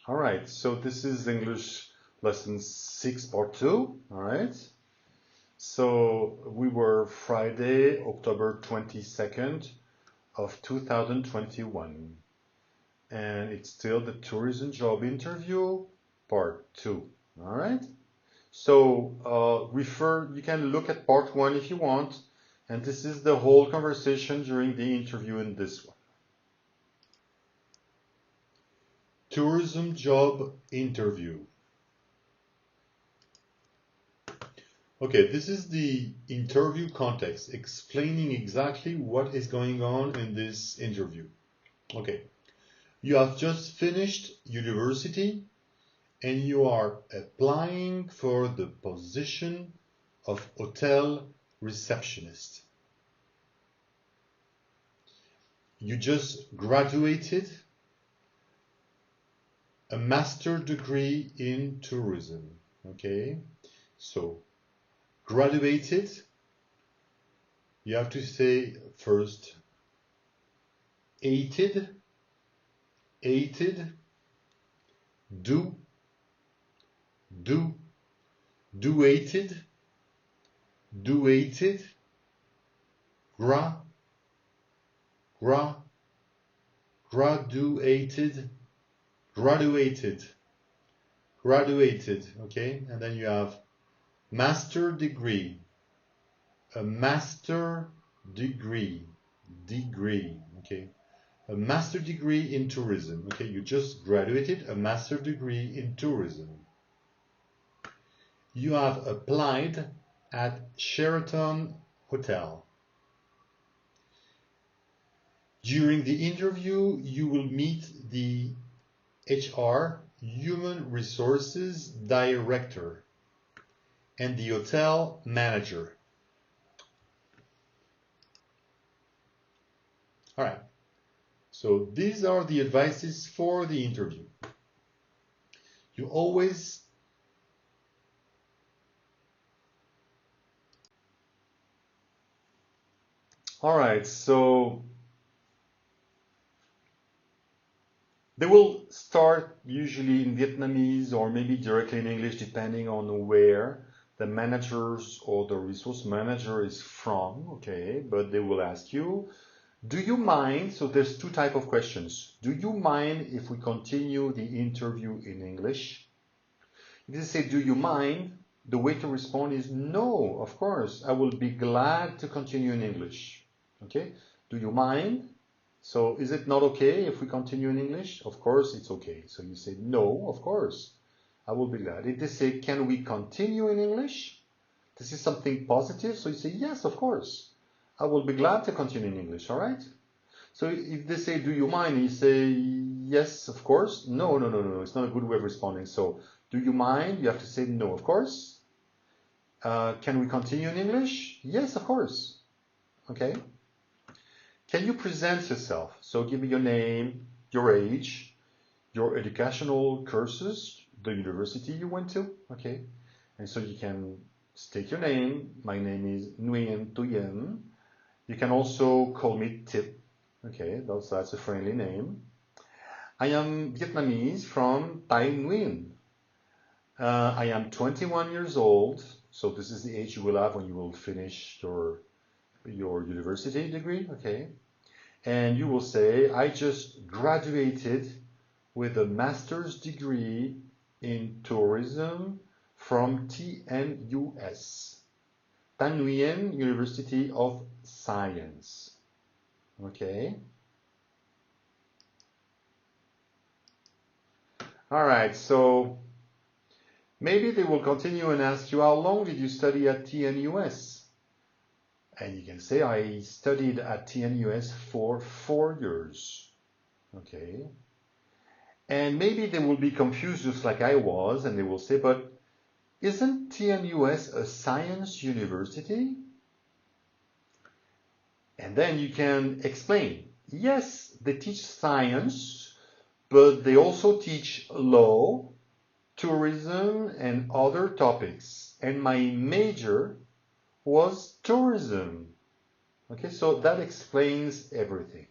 All right, so this is English lesson 6, part 2. All right. So we were Friday, October 22nd of 2021. And it's still the tourism job interview, part 2. All right. So you can look at part 1 if you want. And this is the whole conversation during the interview in this one. Tourism job interview. Okay, this is the interview context, explaining exactly what is going on in this interview. Okay, you have just finished university and you are applying for the position of hotel receptionist. You just graduated a master degree in tourism. Okay, so graduated, you have to say first aided, duated, graduated, okay? And then you have master degree, a master degree, okay? A master degree in tourism, okay? You just graduated a master degree in tourism. You have applied at Sheraton Hotel. During the interview, you will meet the HR, Human Resources Director, and the hotel manager. All right. So these are the advices for the interview. You always All right, so they will start usually in Vietnamese or maybe directly in English depending on where the managers or the resource manager is from, okay? But they will ask you, do you mind? So there's two types of questions. Do you mind if we continue the interview in English? If they say, do you mind? The way to respond is no, of course. I will be glad to continue in English. Okay? Do you mind? So is it not okay if we continue in English? Of course it's okay. So you say no, of course. I will be glad. If they say, can we continue in English? This is something positive. So you say, yes, of course. I will be glad to continue in English, all right? So if they say, do you mind? You say, yes, of course. No. It's not a good way of responding. So do you mind? You have to say, no, of course. Can we continue in English? Yes, of course. Okay. Can you present yourself? So give me your name, your age, your educational courses, the university you went to, okay? And so you can state your name. My name is Nguyen Thuyen. You can also call me Tip, okay? That's a friendly name. I am Vietnamese from Tay Nguyen. I am 21 years old, so this is the age you will have when you will finish your university degree, okay? And you will say, I just graduated with a master's degree in tourism from TNUS, Tan Nguyen University of Science, okay? All right, so maybe they will continue and ask you, how long did you study at TNUS? And you can say, I studied at TNUS for 4 years. Okay. And maybe they will be confused just like I was, and they will say, but isn't TNUS a science university? And then you can explain, yes, they teach science, but they also teach law, tourism, and other topics. And my major was tourism. Okay, so that explains everything.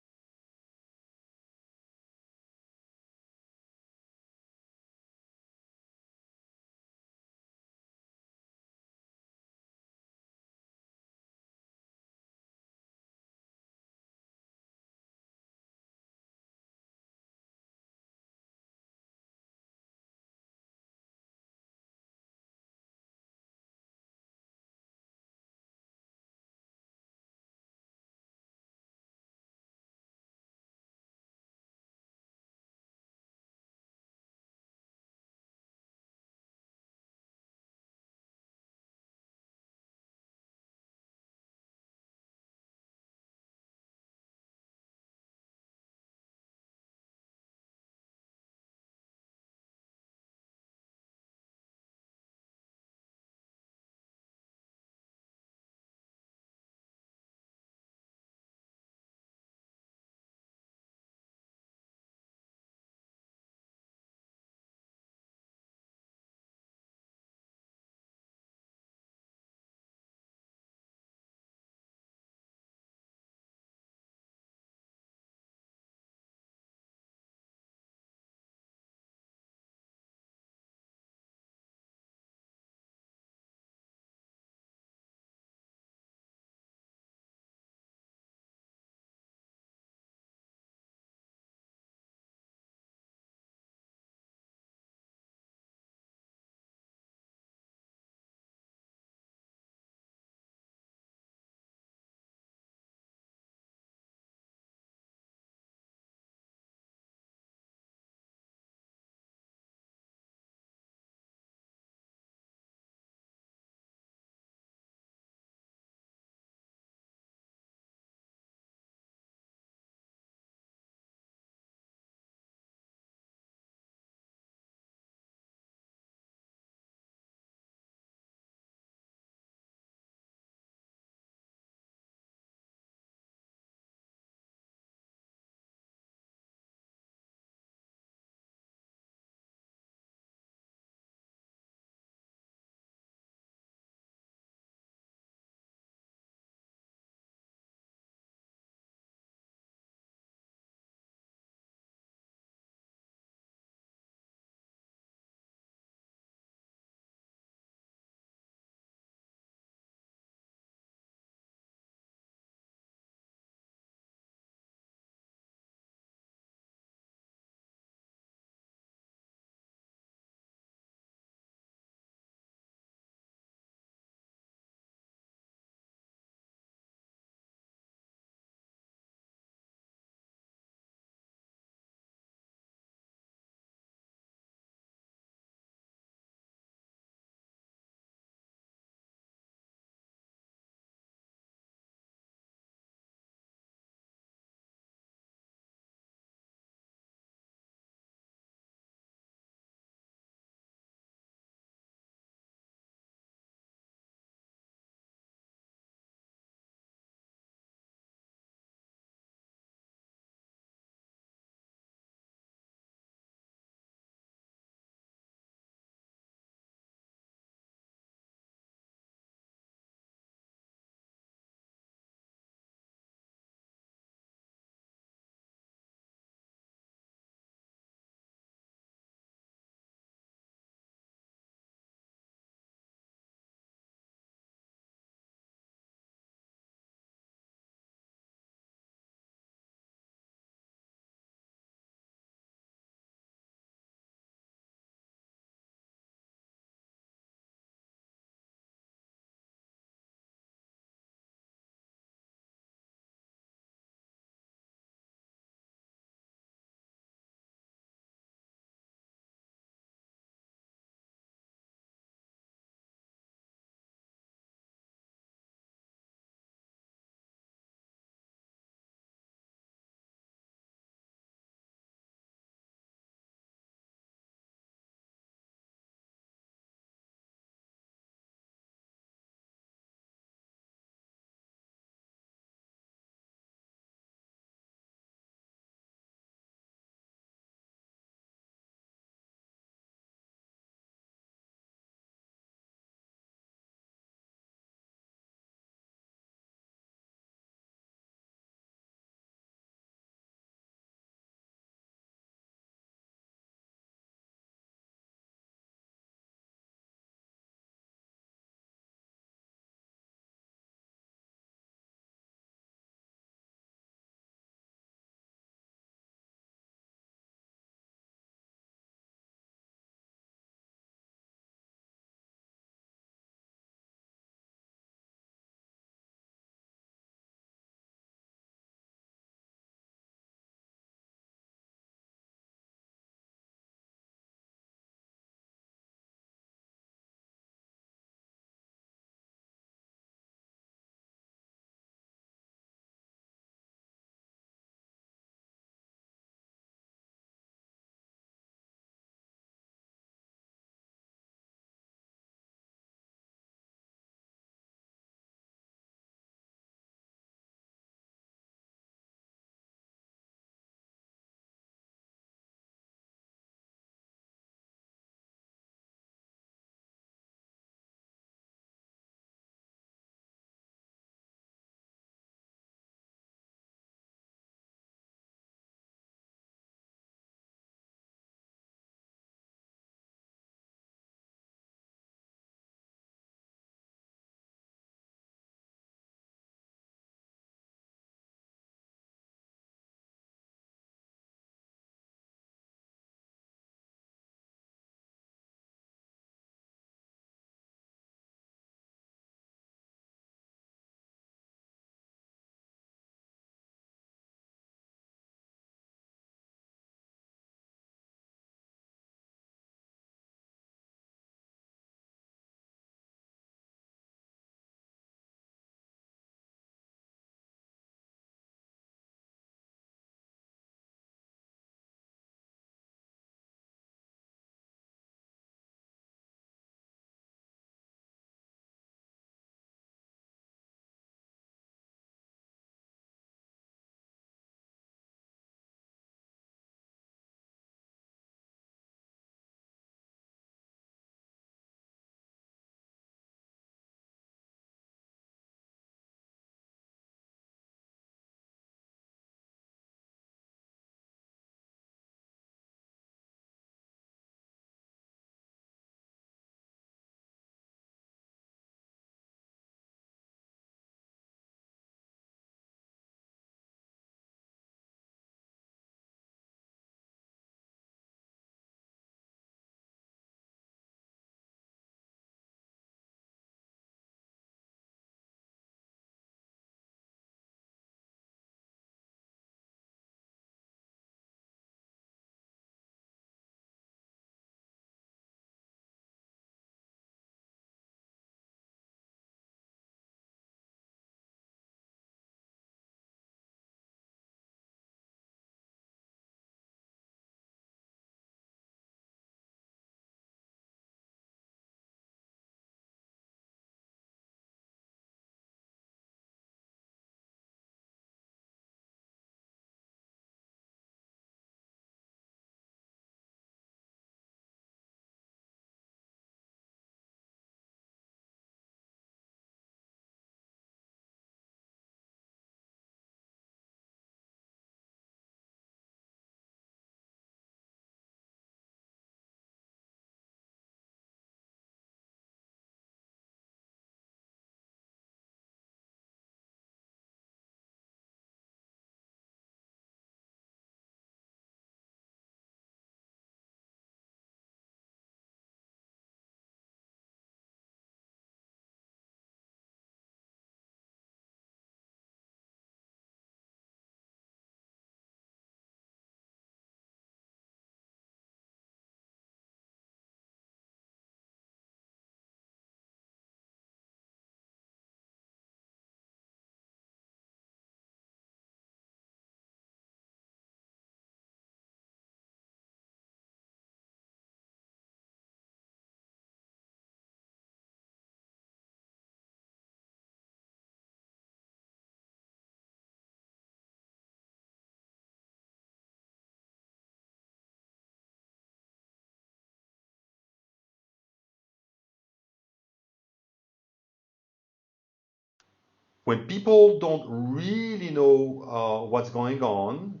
when people don't really know what's going on,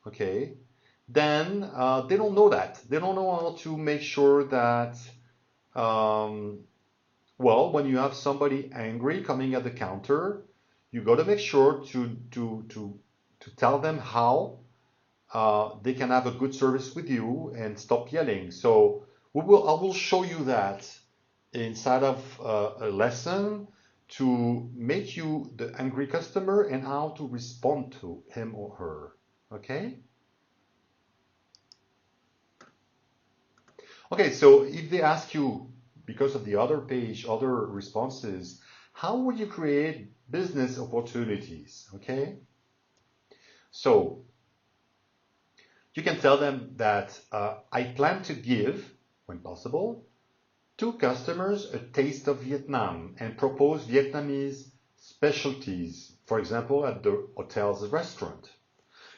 okay, then they don't know that. They don't know how to make sure that, well, when you have somebody angry coming at the counter, you got to make sure to tell them how they can have a good service with you and stop yelling. So I will show you that inside of a lesson to make you the angry customer and how to respond to him or her. Okay? Okay, so if they ask you, because of the other page, other responses, how would you create business opportunities? Okay? So you can tell them that I plan to give, when possible, to customers a taste of Vietnam and propose Vietnamese specialties, for example, at the hotel's restaurant.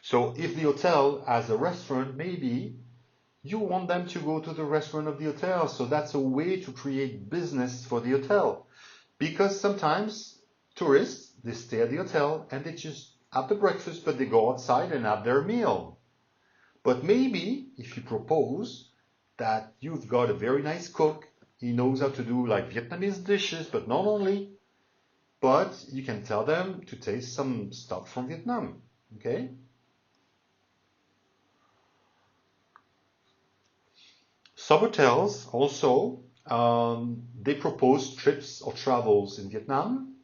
So if the hotel has a restaurant, maybe you want them to go to the restaurant of the hotel. So that's a way to create business for the hotel. Because sometimes tourists, they stay at the hotel and they just have the breakfast, but they go outside and have their meal. But maybe if you propose that you've got a very nice cook, he knows how to do like Vietnamese dishes, but not only, but you can tell them to taste some stuff from Vietnam, okay? Some hotels also, they propose trips or travels in Vietnam.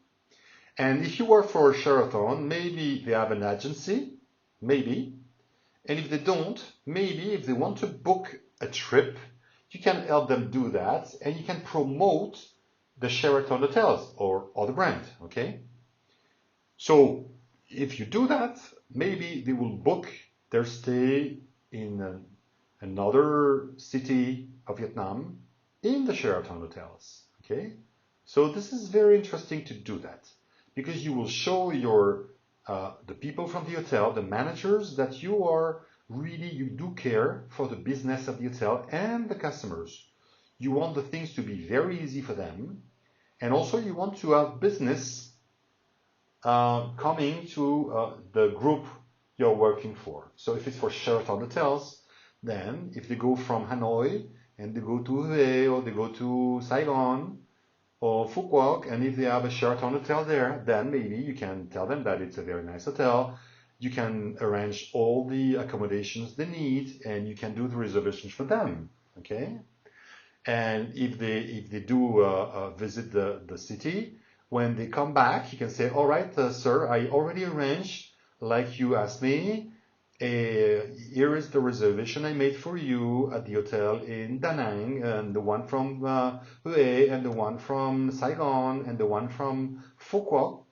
And if you work for a Sheraton, maybe they have an agency, maybe. And if they don't, maybe if they want to book a trip, you can help them do that, and you can promote the Sheraton hotels or the brand, okay? So if you do that, maybe they will book their stay in another city of Vietnam in the Sheraton hotels, okay? So this is very interesting to do that because you will show the people from the hotel, the managers, that you do care for the business of the hotel and the customers. You want the things to be very easy for them, and also you want to have business coming to the group you're working for. So if it's for Sheraton hotels, then if they go from Hanoi and they go to Hue or they go to Saigon or Phu Quoc, and if they have a Sheraton hotel there, then maybe you can tell them that it's a very nice hotel. You can arrange all the accommodations they need, and you can do the reservations for them. Okay, and if they do visit the city, when they come back, you can say, "All right, sir, I already arranged like you asked me. Here is the reservation I made for you at the hotel in Da Nang, and the one from Hue, and the one from Saigon, and the one from Phu Quoc.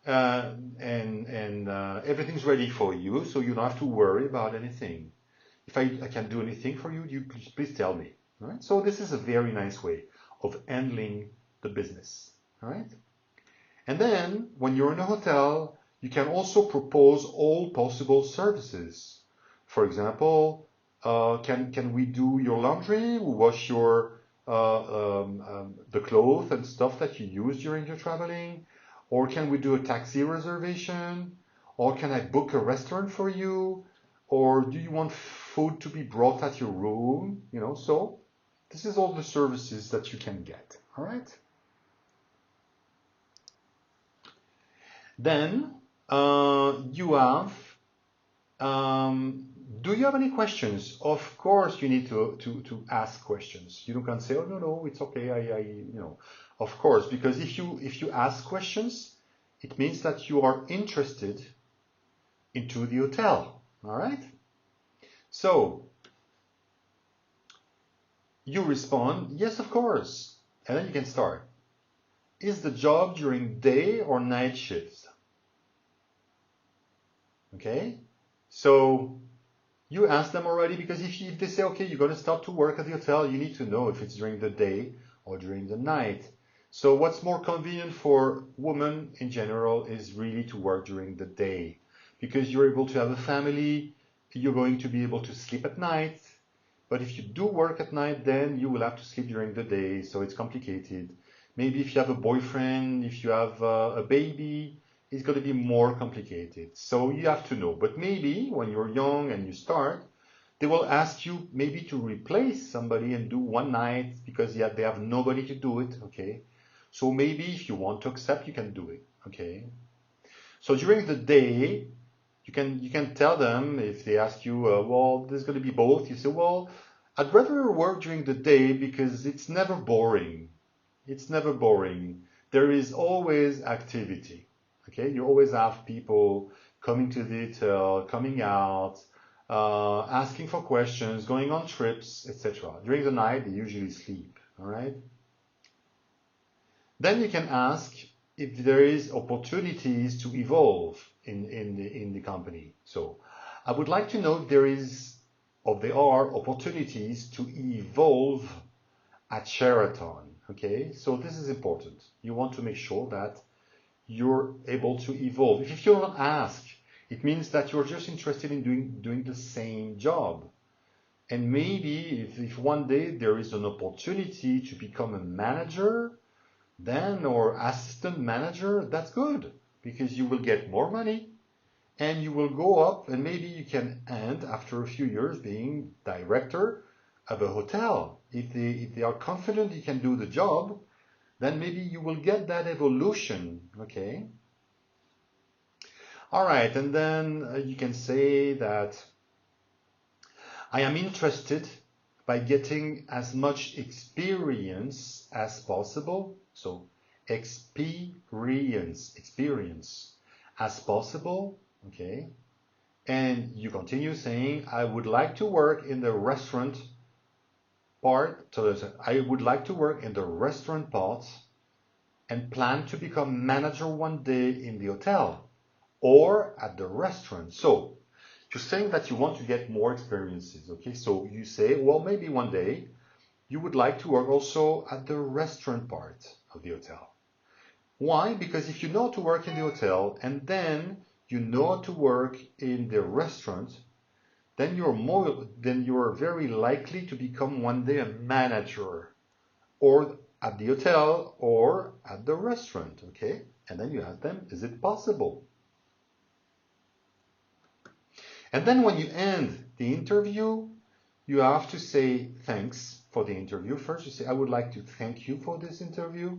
And everything's ready for you, so you don't have to worry about anything. If I can do anything for you, you please tell me." All right? So this is a very nice way of handling the business. All right? And then when you're in a hotel, you can also propose all possible services. For example, can we do your laundry? We wash your the clothes and stuff that you use during your traveling. Or can we do a taxi reservation? Or can I book a restaurant for you? Or do you want food to be brought at your room? So this is all the services that you can get. All right? Then you have, do you have any questions? Of course, you need to ask questions. You can say, "Oh, no, it's okay. Of course, because if you ask questions, it means that you are interested into the hotel. All right? So you respond, "Yes, of course," and then you can start. "Is the job during day or night shifts?" Okay? So you ask them already, because if they say, "Okay, you're going to start to work at the hotel," you need to know if it's during the day or during the night. So what's more convenient for women in general is really to work during the day, because you're able to have a family, you're going to be able to sleep at night. But if you do work at night, then you will have to sleep during the day, so it's complicated. Maybe if you have a boyfriend, if you have a baby, it's going to be more complicated. So you have to know. But maybe when you're young and you start, they will ask you maybe to replace somebody and do one night because they have nobody to do it, okay? So maybe if you want to accept, you can do it, okay? So during the day, you can tell them if they ask you, well, there's going to be both. You say, well, I'd rather work during the day because it's never boring. It's never boring. There is always activity, okay? You always have people coming to the hotel, coming out, asking for questions, going on trips, etc. During the night, they usually sleep, all right? Then you can ask if there is opportunities to evolve in the company. So I would like to know if there are opportunities to evolve at Sheraton, okay? So this is important. You want to make sure that you're able to evolve. If you don't ask, it means that you're just interested in doing the same job. And maybe if one day there is an opportunity to become a manager, then or assistant manager, that's good because you will get more money and you will go up and maybe you can end after a few years being director of a hotel. If they are confident you can do the job, then maybe you will get that evolution, okay? All right, and then you can say that I am interested by getting as much experience as possible. So experience as possible, okay? And you continue saying, I would like to work in the restaurant part. So I would like to work in the restaurant part and plan to become manager one day in the hotel or at the restaurant. So you're saying that you want to get more experiences, okay? So you say, well, maybe one day you would like to work also at the restaurant part of the hotel. Why? Because if you know how to work in the hotel and then you know how to work in the restaurant, then you're very likely to become one day a manager or at the hotel or at the restaurant, okay? And then you ask them, is it possible? And then when you end the interview, you have to say thanks for the interview. First, you say, I would like to thank you for this interview.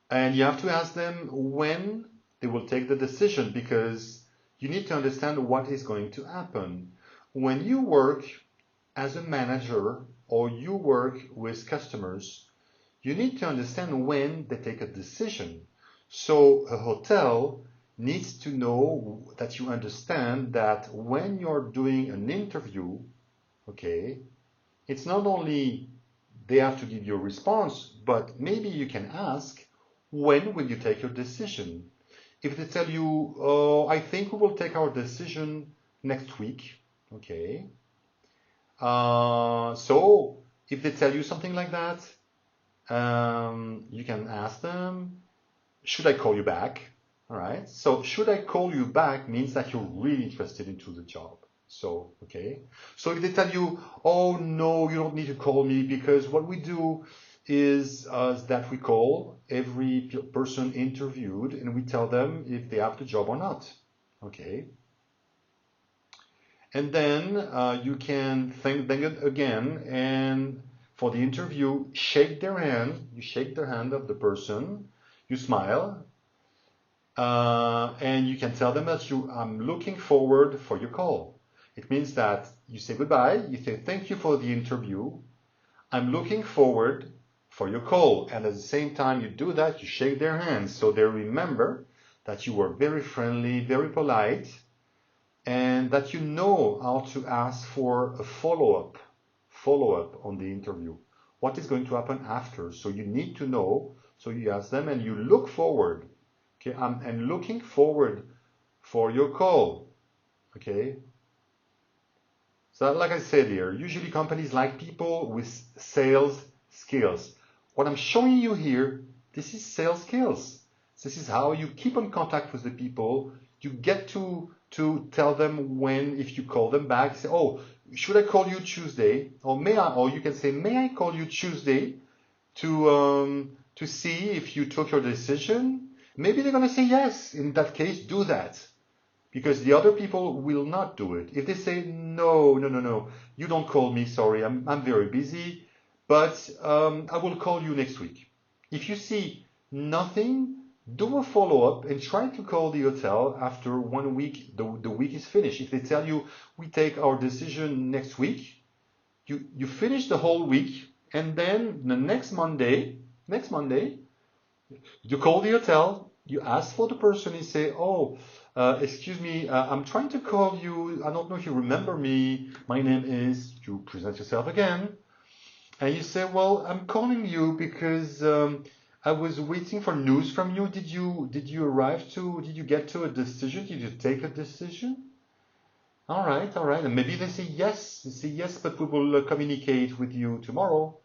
And you have to ask them when they will take the decision because you need to understand what is going to happen. When you work as a manager or you work with customers, you need to understand when they take a decision. So a hotel needs to know that you understand that when you're doing an interview, okay, it's not only they have to give you a response, but maybe you can ask, when will you take your decision? If they tell you, oh, I think we will take our decision next week, okay. So if they tell you something like that, you can ask them, should I call you back? All right. So should I call you back means that you're really interested into the job. So, okay. So if they tell you, oh, no, you don't need to call me because what we do is that we call every person interviewed and we tell them if they have the job or not. Okay. And then you can thank them again and for the interview, shake their hand. You shake the hand of the person. You smile. And you can tell them that I'm looking forward for your call. It means that you say goodbye, you say thank you for the interview, I'm looking forward for your call. And at the same time you do that, you shake their hands so they remember that you were very friendly, very polite, and that you know how to ask for a follow-up on the interview. What is going to happen after? So you need to know, so you ask them and you look forward. Okay, I'm looking forward for your call. Okay. So like I said here, usually companies like people with sales skills. What I'm showing you here, this is sales skills. This is how you keep in contact with the people. You get to tell them when, if you call them back, say, oh, should I call you Tuesday? Or you can say, may I call you Tuesday? to see if you took your decision. Maybe they're going to say yes. In that case, do that. Because the other people will not do it. If they say, no, you don't call me, sorry, I'm very busy, but I will call you next week. If you see nothing, do a follow-up and try to call the hotel after 1 week, the week is finished. If they tell you, we take our decision next week, you finish the whole week, and then the next Monday, you call the hotel, you ask for the person, and say, oh, excuse me, I'm trying to call you. I don't know if you remember me. My name is, you present yourself again. And you say, well, I'm calling you because I was waiting for news from you. Did you did you get to a decision? Did you take a decision? All right. And maybe they say yes. But we will communicate with you tomorrow.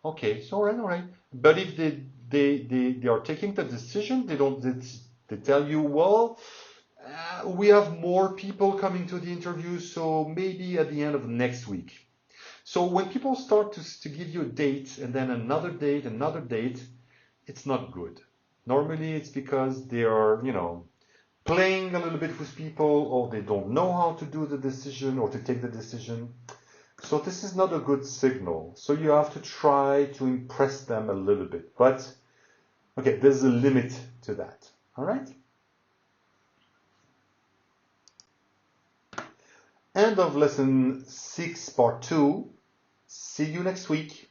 Okay, so all right. But if they are taking the decision, they tell you, well, we have more people coming to the interview, so maybe at the end of next week. So when people start to give you a date and then another date, it's not good. Normally it's because they are, playing a little bit with people, or they don't know how to do the decision or to take the decision. So this is not a good signal. So you have to try to impress them a little bit. But, okay, there's a limit to that. All right? End of lesson 6, part 2. See you next week.